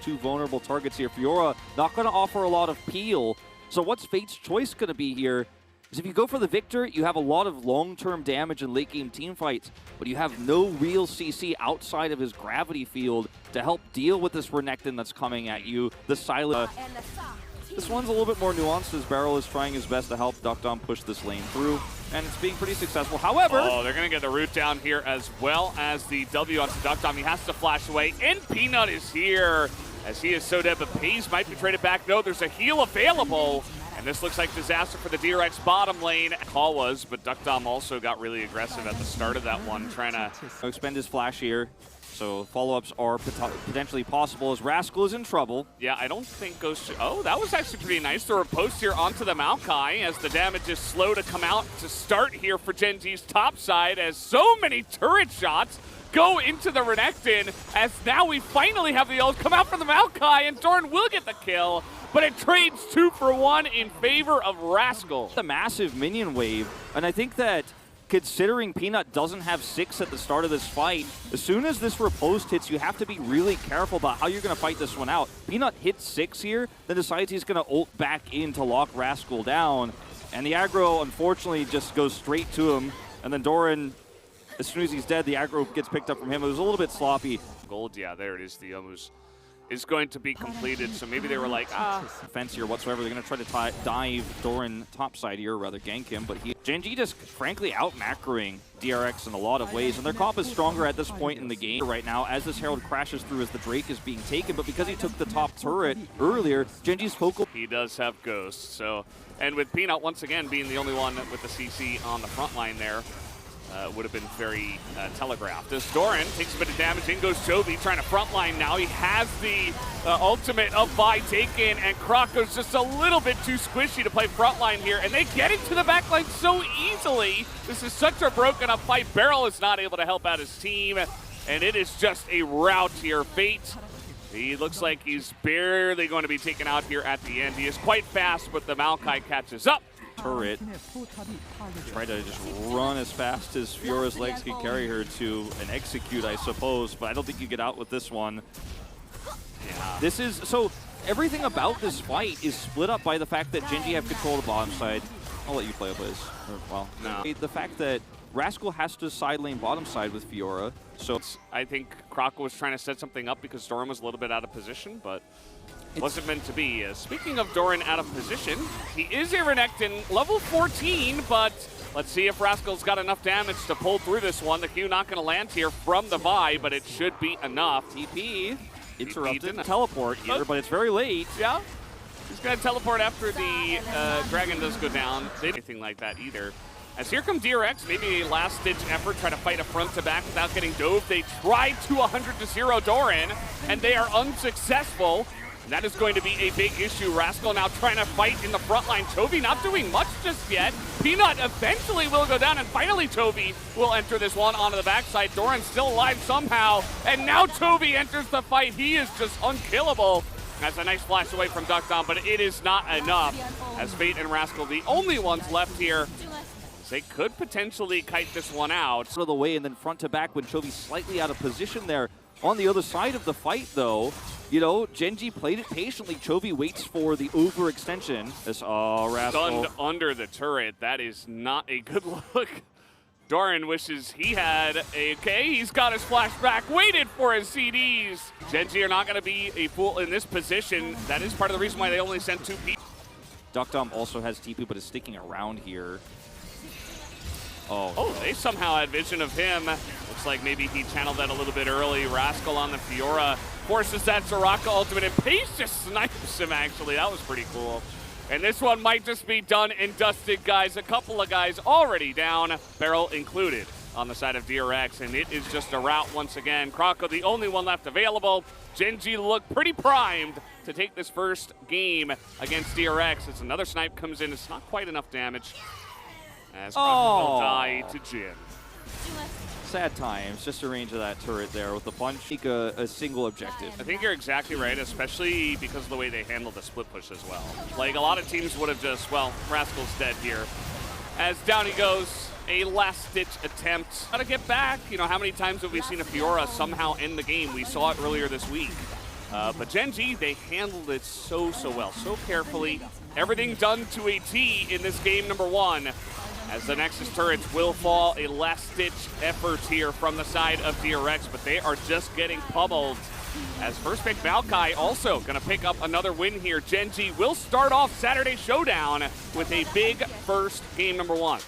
two vulnerable targets here. Fiora not going to offer a lot of peel. So what's Fate's choice going to be here? Is if you go for the Victor, you have a lot of long-term damage in late-game teamfights, but you have no real CC outside of his gravity field to help deal with this Renekton that's coming at you. The Silent. This one's a little bit more nuanced as Beryl is trying his best to help Duckdom push this lane through, and it's being pretty successful. However... Oh, they're going to get the root down here as well as the W onto Duckdom. He has to flash away, and Peanut is here as he is so dead, but Paze might be traded back. No, there's a heal available. And this looks like disaster for the DRX bottom lane. Call was, but Duckdom also got really aggressive at the start of that one, trying to expend his flash here. So follow-ups are potentially possible as Rascal is in trouble. Yeah, I don't think goes to... Oh, that was actually pretty nice. There were posts here onto the Maokai as the damage is slow to come out to start here for Gen.G's top side as so many turret shots go into the Renekton as now we finally have the ult come out from the Maokai and Doran will get the kill. But it trades 2 for 1 in favor of Rascal. The massive minion wave, and I think that considering Peanut doesn't have 6 at the start of this fight, as soon as this riposte hits, you have to be really careful about how you're going to fight this one out. Peanut hits 6 here, then decides he's going to ult back in to lock Rascal down, and the aggro unfortunately just goes straight to him, and then Doran, as soon as he's dead, the aggro gets picked up from him. It was a little bit sloppy. Gold, yeah, there it is. The Yomu's is going to be completed, so maybe they were like, defense here whatsoever. They're going to try to dive Doran topside here, or rather gank him, but Gen.G just frankly out-macroing DRX in a lot of ways, and their comp is stronger at this point in the game right now as this Herald crashes through as the Drake is being taken, but because he took the top turret earlier, Gen.G's focal... He does have Ghost, so... And with Peanut once again being the only one with the CC on the front line there, would have been very telegraphed. As Doran takes a bit of damage, in goes Chovy trying to frontline now. He has the ultimate of Vi taken, and Krako's just a little bit too squishy to play frontline here, and they get into the backline so easily. This is such a broken up fight. Beryl is not able to help out his team, and it is just a rout here. Fate, he looks like he's barely going to be taken out here at the end. He is quite fast, but the Maokai catches up. Turret. Try to just run as fast as Fiora's legs can carry her to an execute, I suppose, but I don't think you get out with this one. Yeah. This is, so everything about this fight is split up by the fact that Gen.G have control of the bottom side. I'll let you play it, Liz. Well, no. The fact that Rascal has to side lane bottom side with Fiora, so... I think Krako was trying to set something up because Doran was a little bit out of position, but wasn't meant to be. Speaking of Doran out of position, he is a Renekton, level 14, but let's see if Rascal's got enough damage to pull through this one. The Q not going to land here from the Vi, but it should be enough. TP interrupted. Teleport here, but it's very late. Yeah, he's going to teleport after the dragon does go down. Anything like that either. As here come DRX, maybe a last-ditch effort, try to fight a front-to-back without getting dove. They tried to 100-0 Doran, and they are unsuccessful. And that is going to be a big issue. Rascal now trying to fight in the front line. Chovy not doing much just yet. Peanut eventually will go down, and finally Chovy will enter this one onto the backside. Doran still alive somehow, and now Chovy enters the fight. He is just unkillable. That's a nice flash away from Duckdom, but it is not enough. As Fate and Rascal, the only ones left here, they could potentially kite this one out. Out of the way, and then front to back when Chovy's slightly out of position there. On the other side of the fight, though, you know, Gen.G played it patiently. Chovy waits for the overextension. This, Rascal. Stunned under the turret. That is not a good look. Doran wishes he had a... Okay, he's got his flashback, waited for his CDs. Gen.G are not going to be a fool in this position. That is part of the reason why they only sent 2 people. Duckdom also has TP, but is sticking around here. Oh, they somehow had vision of him. Looks like maybe he channeled that a little bit early. Rascal on the Fiora forces that Soraka ultimate, and Pace just snipes him, actually. That was pretty cool. And this one might just be done and dusted, guys. A couple of guys already down, Beryl included, on the side of DRX, and it is just a rout once again. Krako, the only one left available. Gen.G look pretty primed to take this first game against DRX. As another snipe comes in, it's not quite enough damage. As Krako will die to Jin. Sad times, just a range of that turret there with the punch. Seek a single objective. I think you're exactly right, especially because of the way they handled the split push as well. Like, a lot of teams would have just, well, Rascal's dead here. As down he goes, a last-ditch attempt. Gotta get back. You know, how many times have we seen a Fiora somehow end the game? We saw it earlier this week. But Gen.G, they handled it so well, so carefully. Everything done to a T in this game number 1. As the Nexus turrets will fall, a last-ditch effort here from the side of DRX, but they are just getting pummeled. As first pick Maokai also going to pick up another win here. Gen.G will start off Saturday Showdown with a big first game number 1.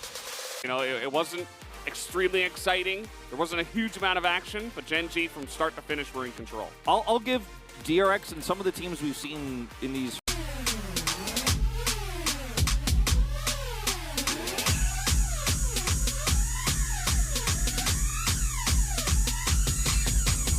You know, it wasn't extremely exciting. There wasn't a huge amount of action, but Gen.G from start to finish were in control. I'll give DRX and some of the teams we've seen in these